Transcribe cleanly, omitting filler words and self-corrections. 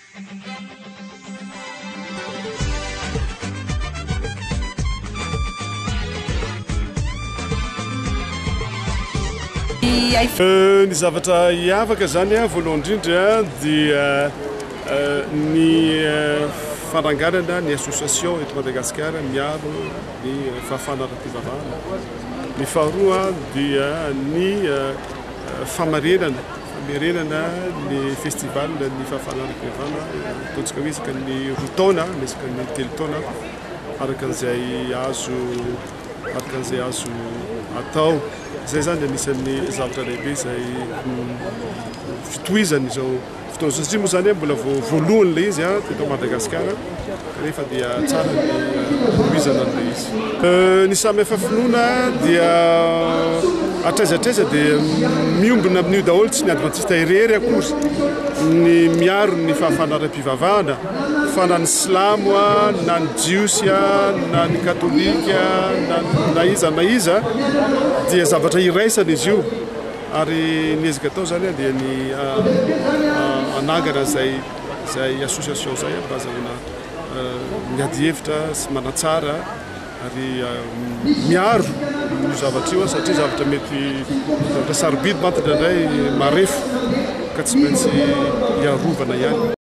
Ny zavatra hiavaka zany a voalohany indrindra dia ny fananganana ny association eto Madagasikara miaro ny fahafahana ara-pivavahana. Ny faharoa dia ny famarenana ny festival ny fahafahana ara-pivavahana ataontsika hoe isaka ny roa taona na isaka ny telo taona araka an'izay azo atao. Zay zany anisan'ny zavatra lehibe izay fitohizany izao fotoana satria moa zany mbola voalohany le izy teto Madagasikara kanefa dia tsara ny fitohizana an'le izy. Ny samihafa finoana dia atraizatraiza dia miombina amin'io daholo tsy ny adventiste irery akory ny miaro ny fahafahana ara-pivavahana fa na ny silamo na ny jiosy na ny katolika na iza dia zavatra iraisana izy io ary ny ezaka atao zany dia ny anangana zay association zay mba azahoana miady hevitra sy manatsara ary miaro io zavatra io satria zavatra mety zavatra sarobidy mantatra indray marefo ka tsy maintsy iarovana ihany.